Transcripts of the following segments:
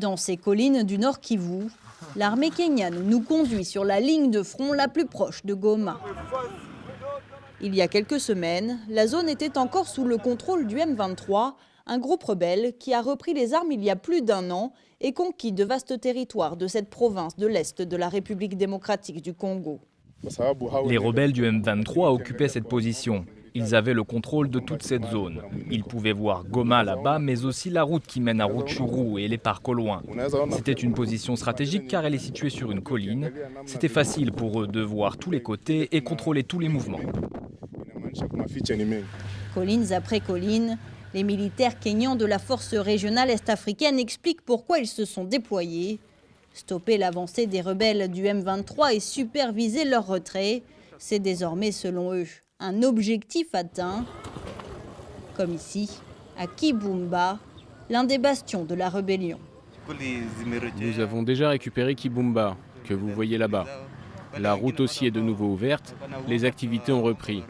Dans ces collines du Nord Kivu, l'armée kenyane nous conduit sur la ligne de front la plus proche de Goma. Il y a quelques semaines, la zone était encore sous le contrôle du M23, un groupe rebelle qui a repris les armes il y a plus d'1 an et conquis de vastes territoires de cette province de l'Est de la République démocratique du Congo. Les rebelles du M23 occupaient cette position. Ils avaient le contrôle de toute cette zone. Ils pouvaient voir Goma là-bas, mais aussi la route qui mène à Rutshuru et les parcs au loin. C'était une position stratégique car elle est située sur une colline. C'était facile pour eux de voir tous les côtés et contrôler tous les mouvements. Collines après collines, les militaires kenyans de la force régionale est-africaine expliquent pourquoi ils se sont déployés. Stopper l'avancée des rebelles du M23 et superviser leur retrait, c'est désormais, selon eux, un objectif atteint, comme ici, à Kibumba, l'un des bastions de la rébellion. Nous avons déjà récupéré Kibumba, que vous voyez là-bas. La route aussi est de nouveau ouverte, les activités ont repris.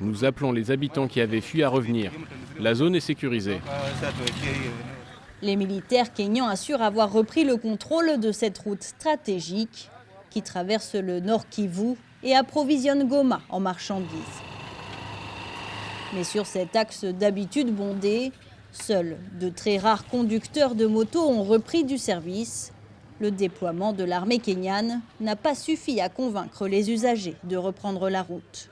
Nous appelons les habitants qui avaient fui à revenir. La zone est sécurisée. Les militaires kenyans assurent avoir repris le contrôle de cette route stratégique qui traverse le Nord Kivu et approvisionne Goma en marchandises. Mais sur cet axe d'habitude bondé, seuls de très rares conducteurs de motos ont repris du service. Le déploiement de l'armée kenyane n'a pas suffi à convaincre les usagers de reprendre la route.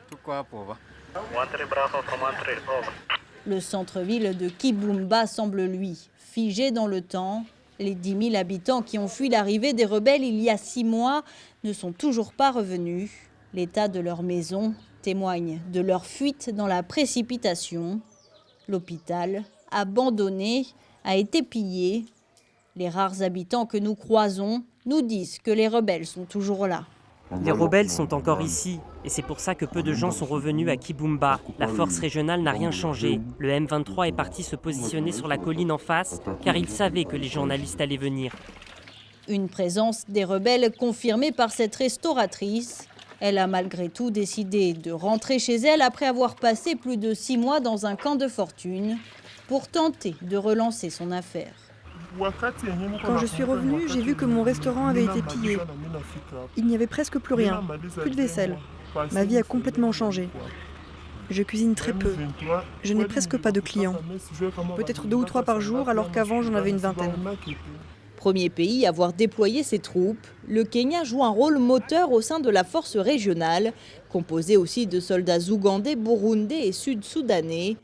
Le centre-ville de Kibumba semble, lui, figé dans le temps. Les 10 000 habitants qui ont fui l'arrivée des rebelles il y a 6 mois ne sont toujours pas revenus. L'état de leur maison témoigne de leur fuite dans la précipitation. L'hôpital, abandonné, a été pillé. Les rares habitants que nous croisons nous disent que les rebelles sont toujours là. Les rebelles sont encore ici, et c'est pour ça que peu de gens sont revenus à Kibumba. La force régionale n'a rien changé. Le M23 est parti se positionner sur la colline en face, car il savait que les journalistes allaient venir. Une présence des rebelles confirmée par cette restauratrice. Elle a malgré tout décidé de rentrer chez elle après avoir passé plus de 6 mois dans un camp de fortune pour tenter de relancer son affaire. Quand je suis revenue, j'ai vu que mon restaurant avait été pillé. Il n'y avait presque plus rien, plus de vaisselle. Ma vie a complètement changé. Je cuisine très peu. Je n'ai presque pas de clients. Peut-être 2 ou 3 par jour, alors qu'avant j'en avais une vingtaine. Premier pays à avoir déployé ses troupes, le Kenya joue un rôle moteur au sein de la force régionale, composée aussi de soldats ougandais, burundais et sud-soudanais.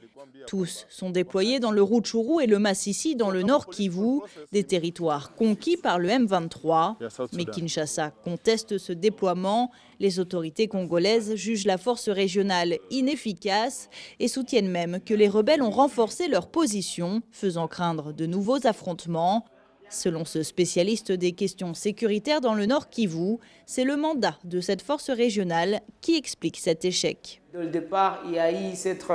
Tous sont déployés dans le Rutshuru et le Masisi dans le Nord Kivu, des territoires conquis par le M23. Mais Kinshasa conteste ce déploiement. Les autorités congolaises jugent la force régionale inefficace et soutiennent même que les rebelles ont renforcé leur position, faisant craindre de nouveaux affrontements. Selon ce spécialiste des questions sécuritaires dans le Nord Kivu, c'est le mandat de cette force régionale qui explique cet échec. Dès le départ, il y a eu cette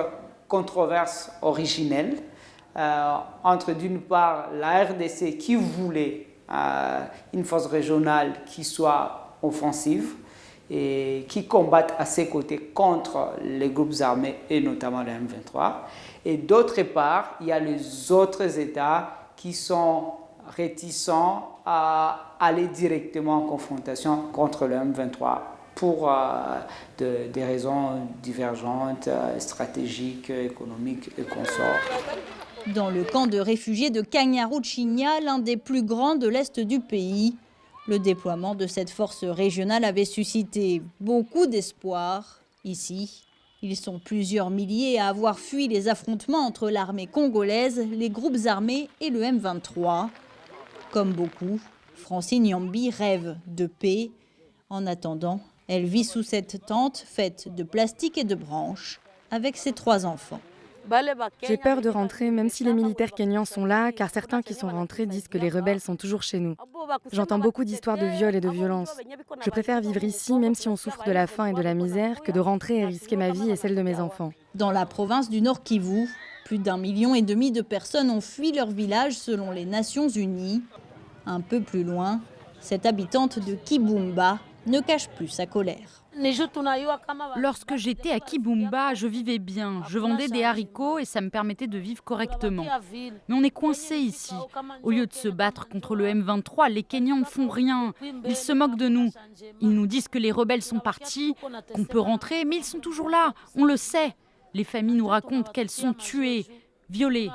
controverse originelle entre d'une part la RDC qui voulait une force régionale qui soit offensive et qui combatte à ses côtés contre les groupes armés et notamment le M23. Et d'autre part, il y a les autres États qui sont réticents à aller directement en confrontation contre le M23 pour des raisons divergentes, stratégiques, économiques et consorts. Dans le camp de réfugiés de Kanyaruchinya, l'un des plus grands de l'Est du pays, le déploiement de cette force régionale avait suscité beaucoup d'espoir. Ici, ils sont plusieurs milliers à avoir fui les affrontements entre l'armée congolaise, les groupes armés et le M23. Comme beaucoup, Francine Yambi rêve de paix. En attendant, elle vit sous cette tente faite de plastique et de branches avec ses 3 enfants. J'ai peur de rentrer, même si les militaires kenyans sont là, car certains qui sont rentrés disent que les rebelles sont toujours chez nous. J'entends beaucoup d'histoires de viols et de violences. Je préfère vivre ici, même si on souffre de la faim et de la misère, que de rentrer et risquer ma vie et celle de mes enfants. Dans la province du Nord Kivu, plus d'1,5 million de personnes ont fui leur village selon les Nations Unies. Un peu plus loin, cette habitante de Kibumba ne cache plus sa colère. Lorsque j'étais à Kibumba, je vivais bien. Je vendais des haricots et ça me permettait de vivre correctement. Mais on est coincé ici. Au lieu de se battre contre le M23, les Kenyans ne font rien. Ils se moquent de nous. Ils nous disent que les rebelles sont partis, qu'on peut rentrer, mais ils sont toujours là. On le sait. Les familles nous racontent qu'elles sont tuées, violées.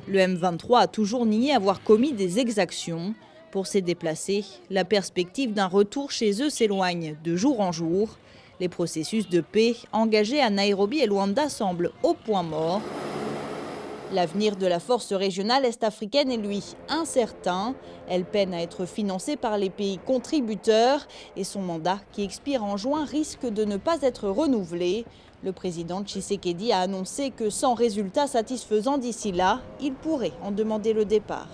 Le M23 a toujours nié avoir commis des exactions. Pour ces déplacés, la perspective d'un retour chez eux s'éloigne de jour en jour. Les processus de paix engagés à Nairobi et Luanda semblent au point mort. L'avenir de la force régionale est-africaine est, lui, incertain. Elle peine à être financée par les pays contributeurs et son mandat, qui expire en juin, risque de ne pas être renouvelé. Le président Tshisekedi a annoncé que sans résultat satisfaisant d'ici là, il pourrait en demander le départ.